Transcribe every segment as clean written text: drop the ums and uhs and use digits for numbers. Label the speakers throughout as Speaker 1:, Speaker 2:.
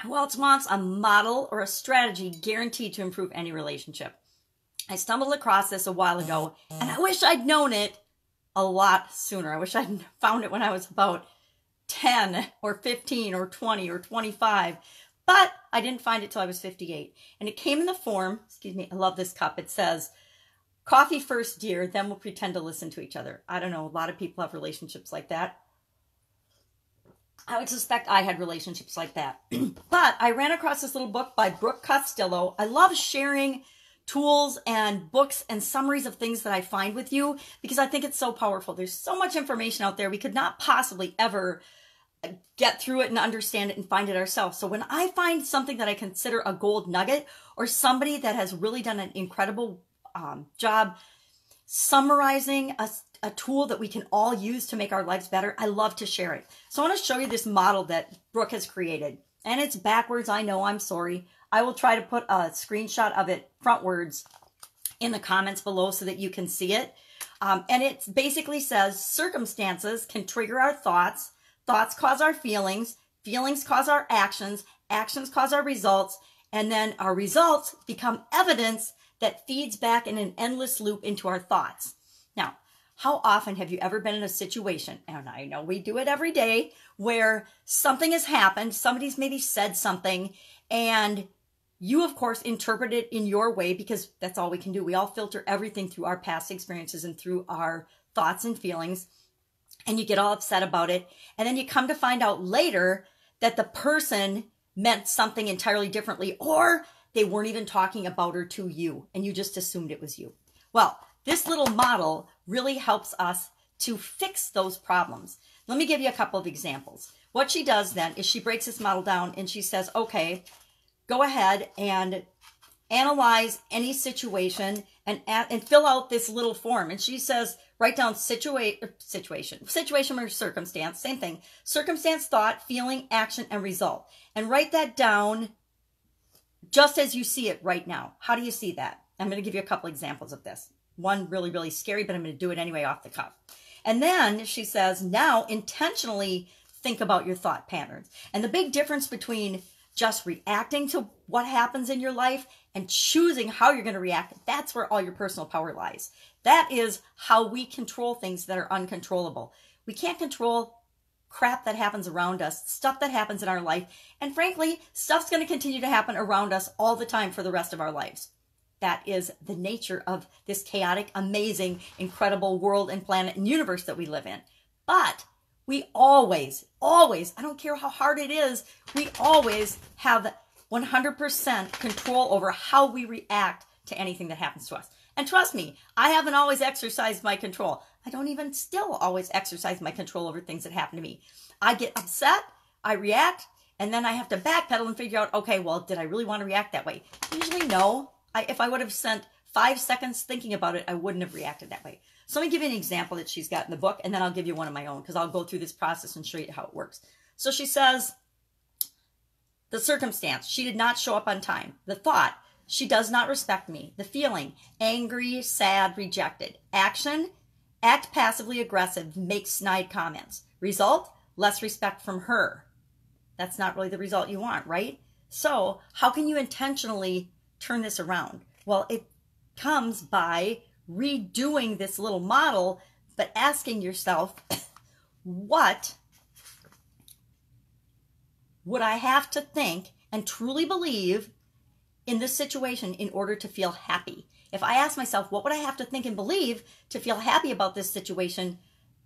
Speaker 1: Who else wants a model or a strategy guaranteed to improve any relationship? I stumbled across this a while ago, and I wish I'd known it a lot sooner. I wish I'd found it when I was about 10 or 15 or 20 or 25, but I didn't find it till I was 58. And it came in the form, excuse me, I love this cup. It says, coffee first, dear, then we'll pretend to listen to each other. I don't know, a lot of people have relationships like that. I would suspect I had relationships like that. But I ran across this little book by Brooke Costello. I love sharing tools and books and summaries of things that I find with you because I think it's so powerful. There's so much information out there. We could not possibly ever get through it and understand it and find it ourselves. So when I find something that I consider a gold nugget or somebody that has really done an incredible job summarizing a tool that we can all use to make our lives better, I love to share it. So I want to show you this model that Brooke has created. And it's backwards, I know, I'm sorry. I will try to put a screenshot of it frontwards in the comments below so that you can see it. And it basically says circumstances can trigger our thoughts, thoughts cause our feelings, feelings cause our actions, actions cause our results, and then our results become evidence that feeds back in an endless loop into our thoughts. Now, how often have you ever been in a situation, and I know we do it every day, where something has happened, somebody's maybe said something, and you, of course, interpret it in your way because that's all we can do. We all filter everything through our past experiences and through our thoughts and feelings, and you get all upset about it, and then you come to find out later that the person meant something entirely differently, or they weren't even talking about her to you, and you just assumed it was you. Well, this little model really helps us to fix those problems. Let me give you a couple of examples. What she does then is she breaks this model down and she says, okay, go ahead and analyze any situation and fill out this little form. And she says, write down situation or circumstance, same thing. Circumstance, thought, feeling, action, and result. And write that down just as you see it right now. How do you see that? I'm going to give you a couple examples of this. One really, really scary, but I'm going to do it anyway off the cuff. And then she says, now intentionally think about your thought patterns. And the big difference between just reacting to what happens in your life and choosing how you're going to react, that's where all your personal power lies. That is how we control things that are uncontrollable. We can't control crap that happens around us, stuff that happens in our life. And frankly, stuff's going to continue to happen around us all the time for the rest of our lives. That is the nature of this chaotic, amazing, incredible world and planet and universe that we live in. But we always, I don't care how hard it is, we always have 100% control over how we react to anything that happens to us. And trust me, I haven't always exercised my control. I don't even still always exercise my control over things that happen to me. I get upset, I react, and then I have to backpedal and figure out, okay, well, did I really want to react that way? Usually no. If I would have spent 5 seconds thinking about it, I wouldn't have reacted that way. So let me give you an example that she's got in the book, and then I'll give you one of my own because I'll go through this process and show you how it works. So she says, the circumstance, she did not show up on time. The thought, she does not respect me. The feeling, angry, sad, rejected. Action, act passively aggressive, make snide comments. Result, less respect from her. That's not really the result you want, right? So how can you intentionally turn this around? Well, it comes by redoing this little model, but asking yourself, what would I have to think and truly believe in this situation in order to feel happy? If I ask myself, what would I have to think and believe to feel happy about this situation?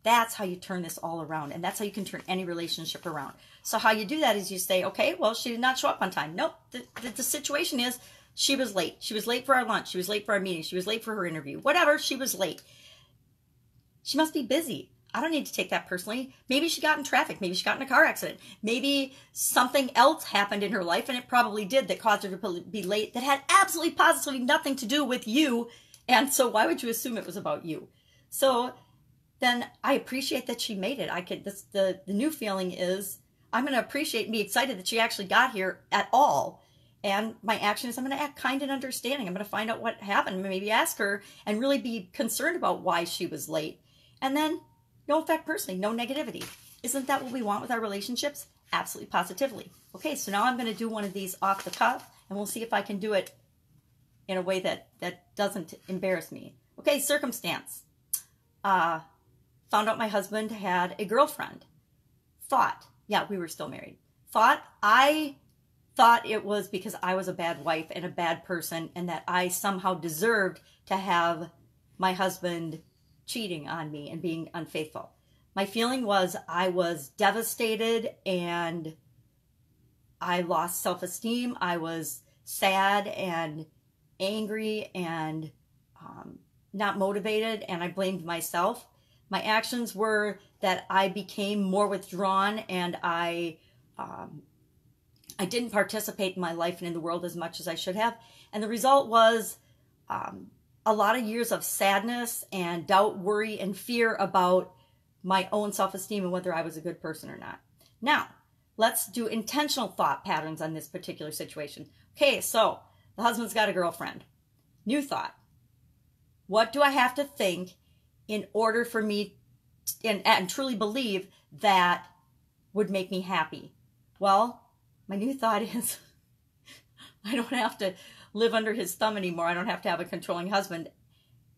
Speaker 1: That's how you turn this all around. And that's how you can turn any relationship around. So how you do that is you say, okay, well, she did not show up on time. Nope. The situation is she was late. She was late for our lunch. She was late for our meeting. She was late for her interview. Whatever, she was late. She must be busy. I don't need to take that personally. Maybe she got in traffic. Maybe she got in a car accident. Maybe something else happened in her life, and it probably did, that caused her to be late, that had absolutely positively nothing to do with you. And so why would you assume it was about you? So then I appreciate that she made it. The new feeling is I'm going to appreciate and be excited that she actually got here at all. And my action is I'm going to act kind and understanding. I'm going to find out what happened, maybe ask her and really be concerned about why she was late. And then no effect personally, no negativity. Isn't that what we want with our relationships? Absolutely, positively. Okay, so now I'm going to do one of these off the cuff, and we'll see if I can do it in a way that doesn't embarrass me. Okay, circumstance. Found out my husband had a girlfriend. Yeah, we were still married. I thought it was because I was a bad wife and a bad person, and that I somehow deserved to have my husband cheating on me and being unfaithful. My feeling was I was devastated and I lost self-esteem. I was sad and angry and not motivated, and I blamed myself. My actions were that I became more withdrawn, and I didn't participate in my life and in the world as much as I should have. And the result was a lot of years of sadness and doubt, worry, and fear about my own self-esteem and whether I was a good person or not. Now, let's do intentional thought patterns on this particular situation. Okay, so the husband's got a girlfriend. New thought. What do I have to think in order for me and truly believe that would make me happy? Well, my new thought is I don't have to live under his thumb anymore. I don't have to have a controlling husband.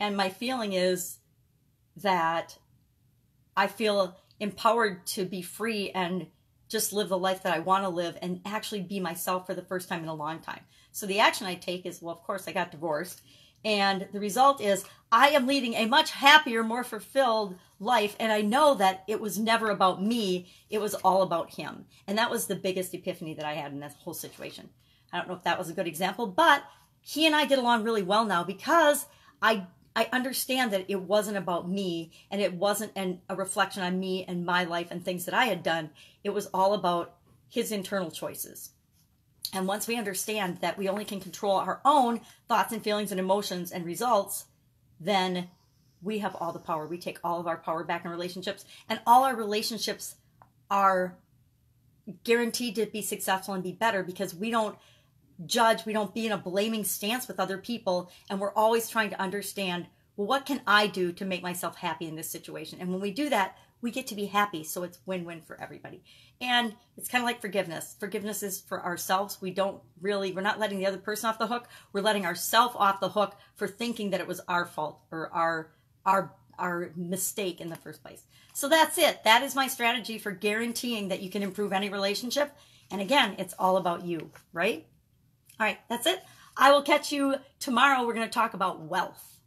Speaker 1: And my feeling is that I feel empowered to be free and just live the life that I want to live and actually be myself for the first time in a long time. So the action I take is, well, of course, I got divorced. And the result is I am leading a much happier, more fulfilled life. And I know that it was never about me. It was all about him. And that was the biggest epiphany that I had in this whole situation. I don't know if that was a good example, but he and I get along really well now because I understand that it wasn't about me, and it wasn't a reflection on me and my life and things that I had done. It was all about his internal choices. And once we understand that we only can control our own thoughts and feelings and emotions and results, then we have all the power. We take all of our power back in relationships, and all our relationships are guaranteed to be successful and be better because we don't judge, we don't be in a blaming stance with other people, and we're always trying to understand, well, what can I do to make myself happy in this situation? And when we do that, we get to be happy, so it's win-win for everybody. And it's kind of like forgiveness. Forgiveness is for ourselves. We're not letting the other person off the hook. We're letting ourselves off the hook for thinking that it was our fault or our mistake in the first place. So that's it. That is my strategy for guaranteeing that you can improve any relationship. And again, it's all about you, right? All right, that's it. I will catch you tomorrow. We're going to talk about wealth.